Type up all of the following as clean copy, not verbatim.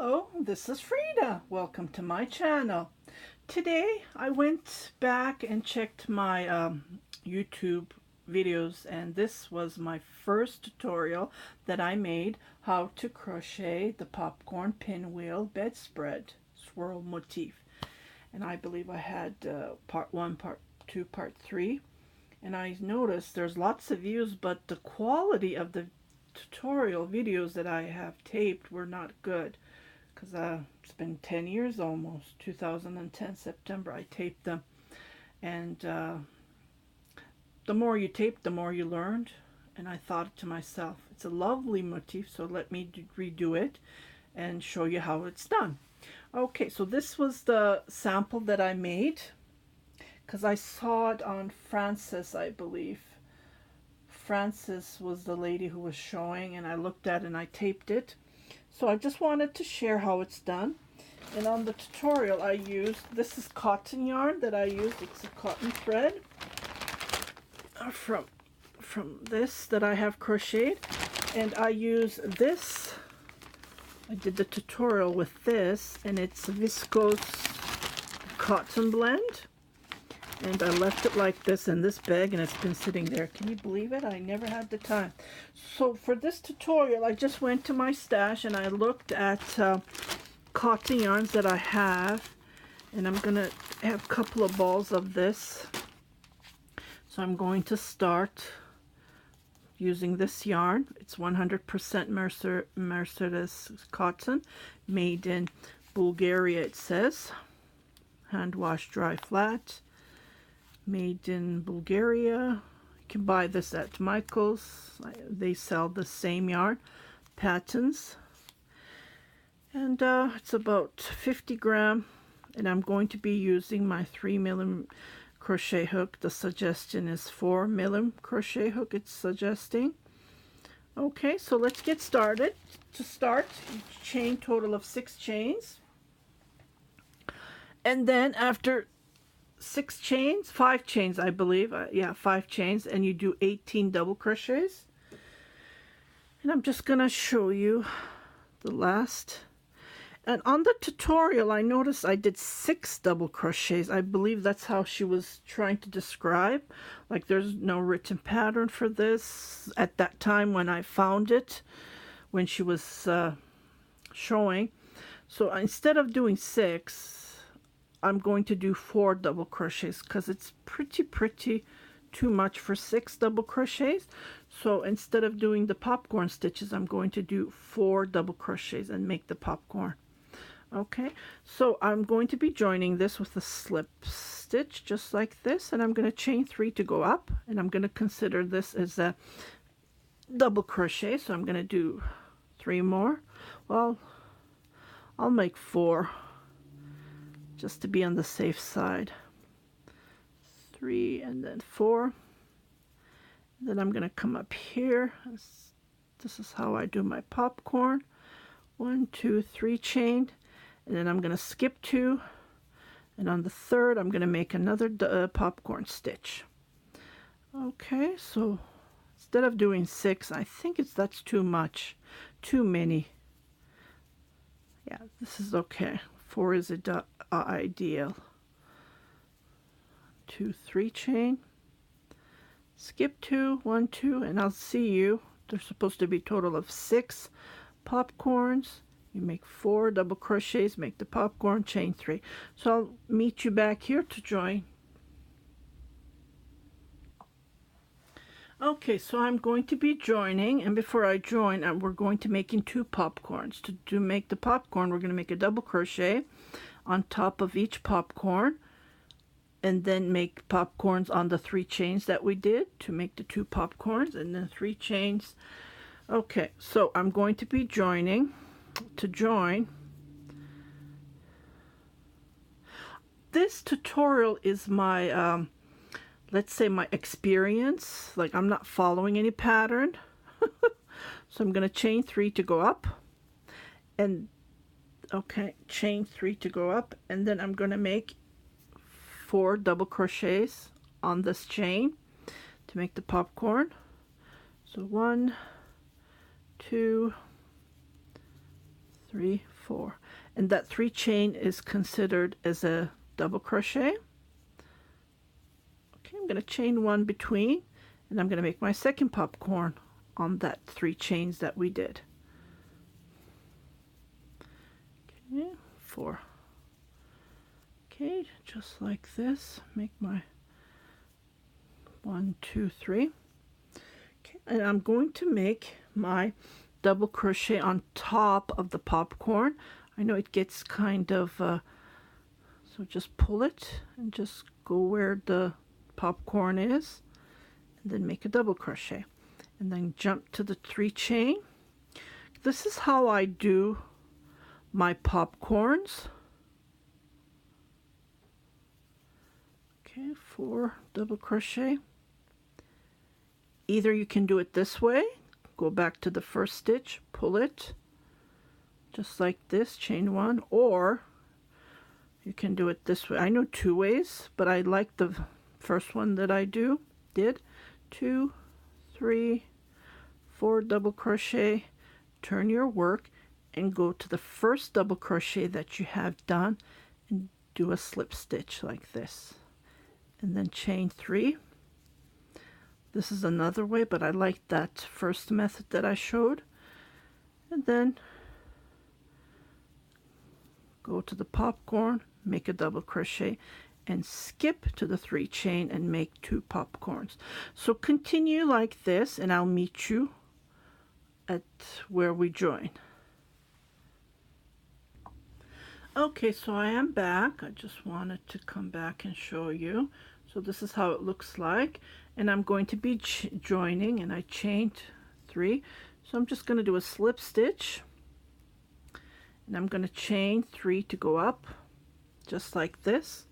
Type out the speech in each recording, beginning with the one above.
Hello, this is Frida. Welcome to my channel. Today I went back and checked my YouTube videos, and this was my first tutorial that I made how to crochet the popcorn pinwheel bedspread swirl motif. And I believe I had part 1, part 2, part 3. And I noticed there's lots of views, but the quality of the tutorial videos that I have taped were not good, because it's been 10 years almost. 2010 September I taped them, and the more you tape, the more you learned. And I thought to myself, it's a lovely motif, so let me redo it and show you how it's done. Okay, so this was the sample that I made, because I saw it on Frances, I believe. Frances was the lady who was showing, and I looked at it and I taped it. So I just wanted to share how it's done. And on the tutorial I used, this is cotton yarn that I used. It's a cotton thread from this that I have crocheted. And I use this. I did the tutorial with this, and it's a viscose cotton blend. And I left it like this in this bag, and it's been sitting there. Can you believe it? I never had the time. So for this tutorial, I just went to my stash and I looked at cotton yarns that I have. And I'm going to have a couple of balls of this. So I'm going to start using this yarn. It's 100% Mercedes cotton, made in Bulgaria, it says. Hand wash, dry, flat. Made in Bulgaria. You can buy this at Michael's. They sell the same yarn patterns, and it's about 50 gram, and I'm going to be using my 3mm crochet hook. The suggestion is 4mm crochet hook it's suggesting. Okay, so let's get started. To start, chain total of 6 chains, and then after 5 chains, I believe. Yeah, 5 chains, and you do 18 double crochets. And I'm just gonna show you the last. And on the tutorial, I noticed I did 6 double crochets. I believe that's how she was trying to describe. Like, there's no written pattern for this at that time when I found it, when she was showing. So instead of doing 6, I'm going to do 4 double crochets, because it's pretty too much for 6 double crochets. So instead of doing the popcorn stitches, I'm going to do 4 double crochets and make the popcorn. Okay, so I'm going to be joining this with a slip stitch just like this, and I'm going to chain 3 to go up, and I'm going to consider this as a double crochet. So I'm going to do 3 more. Well, I'll make 4 just to be on the safe side. 3 and then 4. Then I'm going to come up here. This is how I do my popcorn. 1, 2, 3 chain, and then I'm going to skip 2, and on the 3rd I'm going to make another popcorn stitch. Okay, so instead of doing 6, I think that's too much, too many. Yeah, this is okay. 4 is ideal. 2, 3 chain, skip 2, 1, 2, and I'll see you. There's supposed to be a total of 6 popcorns. You make 4 double crochets, make the popcorn, chain 3. So I'll meet you back here to join. Okay, so I'm going to be joining, and before I join, we're going to making 2 popcorns. To make the popcorn, we're going to make a double crochet on top of each popcorn, and then make popcorns on the 3 chains that we did to make the 2 popcorns, and then 3 chains. Okay, so I'm going to be joining. To join, this tutorial is my let's say my experience. Like, I'm not following any pattern. So I'm going to chain 3 to go up, and okay, chain 3 to go up, and then I'm going to make 4 double crochets on this chain to make the popcorn. So 1, 2, 3, 4, and that 3 chain is considered as a double crochet. Okay, I'm going to chain 1 between, and I'm going to make my second popcorn on that 3 chains that we did. Okay, 4. Okay, just like this, make my 1, 2, 3. Okay, and I'm going to make my double crochet on top of the popcorn. I know it gets kind of so just pull it and just go where the popcorn is, and then make a double crochet, and then jump to the 3 chain. This is how I do my popcorns. Okay, 4 double crochet. Either you can do it this way, go back to the first stitch, pull it just like this, chain 1, or you can do it this way. I know 2 ways, but I like the first one that I did 2, 3, 4 double crochet, turn your work and go to the first double crochet that you have done and do a slip stitch like this, and then chain 3. This is another way, but I like that first method that I showed. And then go to the popcorn, make a double crochet, and skip to the 3 chain and make 2 popcorns. So continue like this, and I'll meet you at where we join. Okay, so I am back. I just wanted to come back and show you. So this is how it looks like, and I'm going to be joining, and I chained 3. So I'm just going to do a slip stitch, and I'm going to chain 3 to go up, just like this.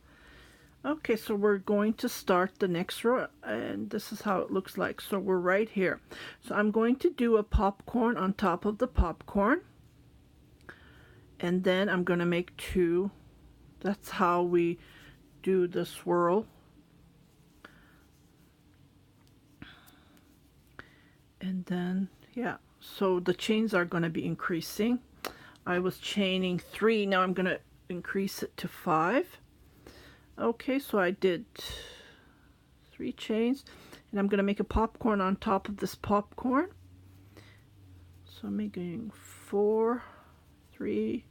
Okay, so we're going to start the next row, and this is how it looks like. So we're right here. So I'm going to do a popcorn on top of the popcorn, and then I'm going to make 2. That's how we do the swirl. And then, yeah, so the chains are going to be increasing. I was chaining 3, now I'm going to increase it to 5. Okay, so I did 3 chains, and I'm going to make a popcorn on top of this popcorn. So I'm making 4, 3.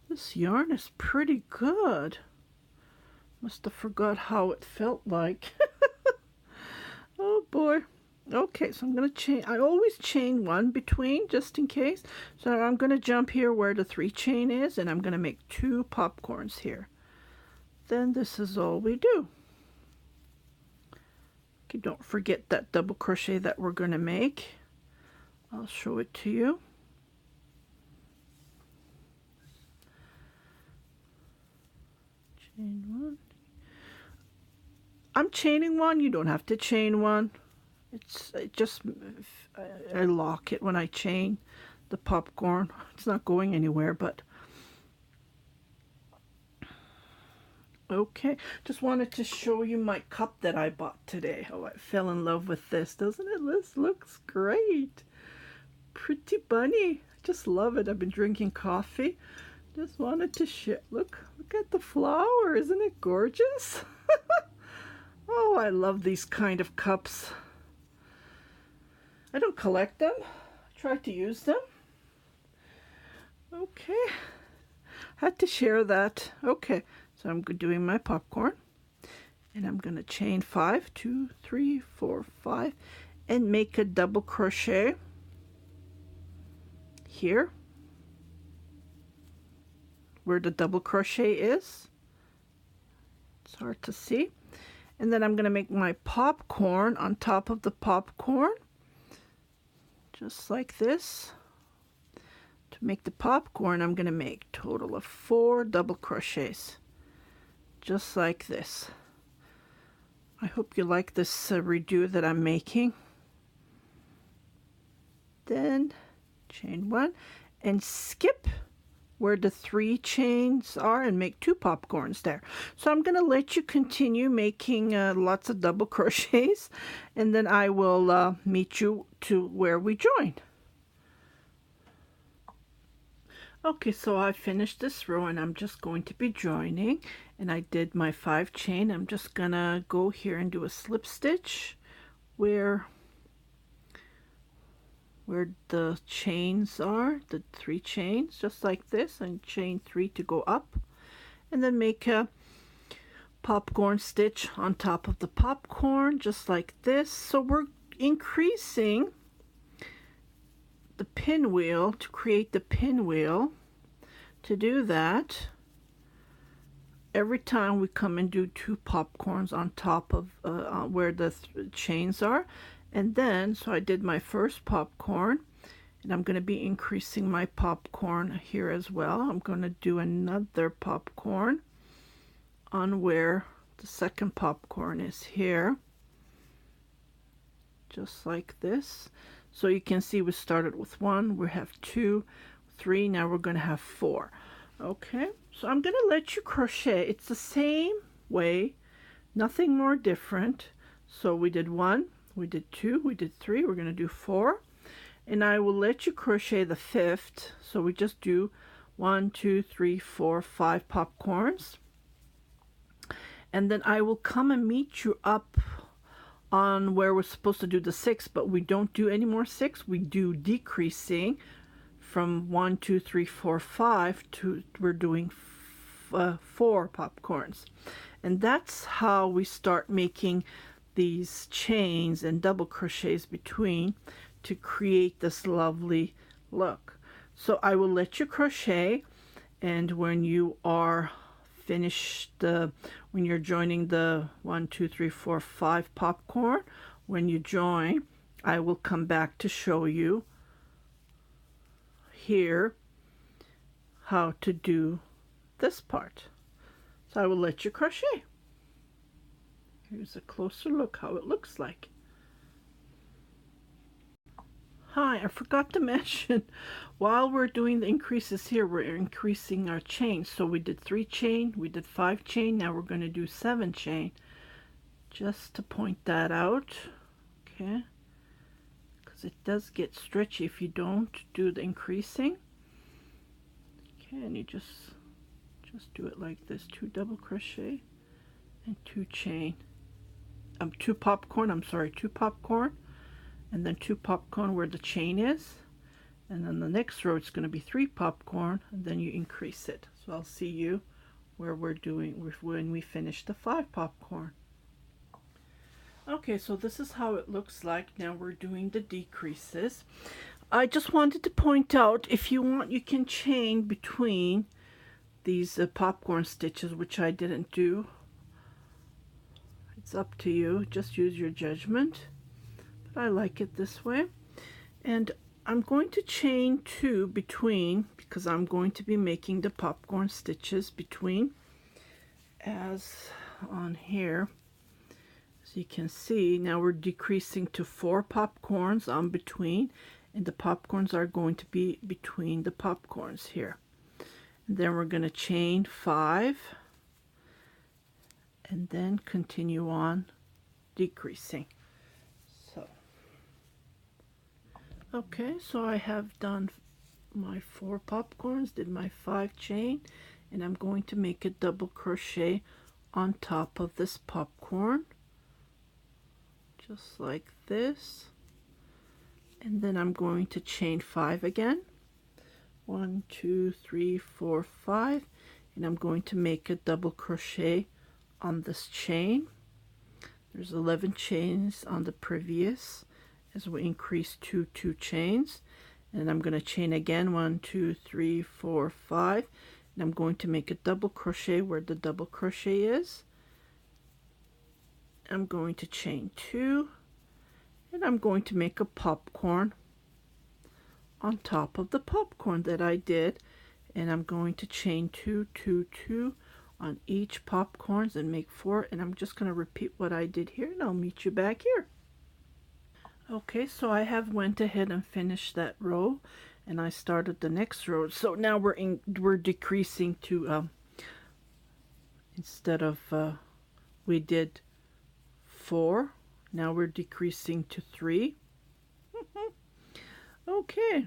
This yarn is pretty good. Must have forgot how it felt like. Oh boy. Okay, so I'm going to chain. I always chain 1 between, just in case. So I'm going to jump here where the 3 chain is, and I'm going to make 2 popcorns here. Then this is all we do. Okay, don't forget that double crochet that we're going to make. I'll show it to you. Chain 1. I'm chaining 1. You don't have to chain 1. It just I lock it when I chain the popcorn. It's not going anywhere, but okay. Just wanted to show you my cup that I bought today. Oh, I fell in love with this, doesn't it? This looks great. Pretty bunny. I just love it. I've been drinking coffee. Just wanted to share. Look at the flower. Isn't it gorgeous? Oh, I love these kind of cups. I don't collect them. I try to use them. Okay. Had to share that. Okay. So I'm doing my popcorn. And I'm going to chain 5, 2, 3, 4, 5. And make a double crochet here. Where the double crochet is. It's hard to see. And then I'm going to make my popcorn on top of the popcorn. Just like this. To make the popcorn, I'm going to make a total of 4 double crochets. Just like this. I hope you like this redo that I'm making. Then chain 1 and skip where the 3 chains are and make 2 popcorns there. So I'm going to let you continue making lots of double crochets, and then I will meet you to where we join. Okay, so I finished this row and I'm just going to be joining, and I did my 5 chain. I'm just gonna go here and do a slip stitch where the chains are, the 3 chains, just like this, and chain 3 to go up, and then make a popcorn stitch on top of the popcorn, just like this. So we're increasing the pinwheel to create the pinwheel. To do that, every time we come and do 2 popcorns on top of where the chains are, and then so I did my first popcorn, and I'm going to be increasing my popcorn here as well. I'm going to do another popcorn on where the second popcorn is here, just like this. So you can see we started with 1, we have 2, 3, now we're going to have 4. Okay, so I'm going to let you crochet. It's the same way, nothing more different. So we did 1, we did 2, we did 3, we're going to do 4, and I will let you crochet the 5th. So we just do 1, 2, 3, 4, 5 popcorns, and then I will come and meet you up on where we're supposed to do the 6, but we don't do any more 6. We do decreasing from 1, 2, 3, 4, 5 to we're doing 4 popcorns, and that's how we start making these chains and double crochets between to create this lovely look. So I will let you crochet, and when you are finished, when you're joining the 1, 2, 3, 4, 5 popcorn, when you join, I will come back to show you here how to do this part. So I will let you crochet. Here's a closer look how it looks like. Hi, I forgot to mention, while we're doing the increases here, we're increasing our chain. So we did 3 chain, we did 5 chain, now we're going to do 7 chain. Just to point that out, okay? Because it does get stretchy if you don't do the increasing. Okay, and you just do it like this: 2 double crochet and 2 chain. 2 popcorn, I'm sorry, 2 popcorn, and then 2 popcorn where the chain is, and then the next row it's going to be 3 popcorn, and then you increase it. So I'll see you where we're doing when we finish the 5 popcorn. Okay, so this is how it looks like. Now we're doing the decreases. I just wanted to point out, if you want, you can chain between these popcorn stitches, which I didn't do. It's up to you, just use your judgment, but I like it this way. And I'm going to chain 2 between, because I'm going to be making the popcorn stitches between, as on here. So you can see now we're decreasing to 4 popcorns on between, and the popcorns are going to be between the popcorns here. And then we're going to chain 5 and then continue on decreasing. So okay, so I have done my 4 popcorns, did my 5 chain, and I'm going to make a double crochet on top of this popcorn, just like this, and then I'm going to chain 5 again. 1, 2, 3, 4, 5, and I'm going to make a double crochet on this chain. There's 11 chains on the previous, as we increase 2 chains, and I'm going to chain again, 1, 2, 3, 4, 5, and I'm going to make a double crochet where the double crochet is. I'm going to chain 2, and I'm going to make a popcorn on top of the popcorn that I did, and I'm going to chain 2, 2, 2 on each popcorns and make 4, and I'm just going to repeat what I did here, and I'll meet you back here. Okay, so I have went ahead and finished that row, and I started the next row. So now we're decreasing to instead of we did 4, now we're decreasing to 3. Okay,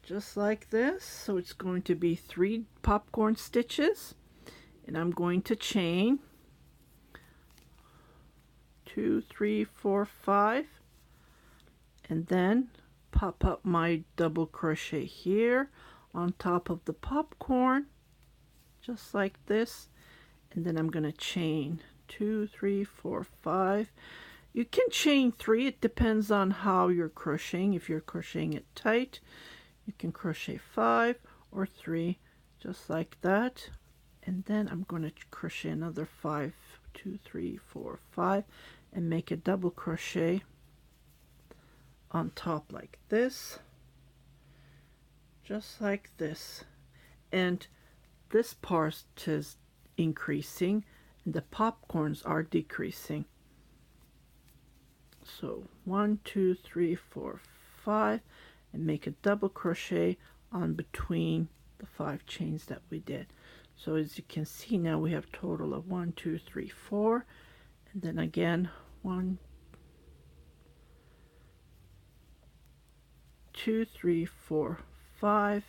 just like this. So it's going to be 3 popcorn stitches, and I'm going to chain 2, 3, 4, 5, and then pop up my double crochet here on top of the popcorn, just like this, and then I'm going to chain 2, 3, 4, 5. You can chain 3, it depends on how you're crocheting. If you're crocheting it tight, you can crochet 5 or 3, just like that. And then I'm going to crochet another 5, 2, 3, 4, 5, and make a double crochet on top like this, just like this. And this part is increasing and the popcorns are decreasing. So 1, 2, 3, 4, 5, and make a double crochet on between the 5 chains that we did. So as you can see, now we have a total of 1, 2, 3, 4, and then again 1, 2, 3, 4, 5,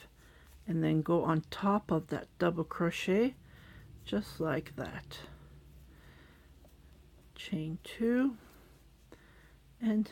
and then go on top of that double crochet just like that. Chain 2 and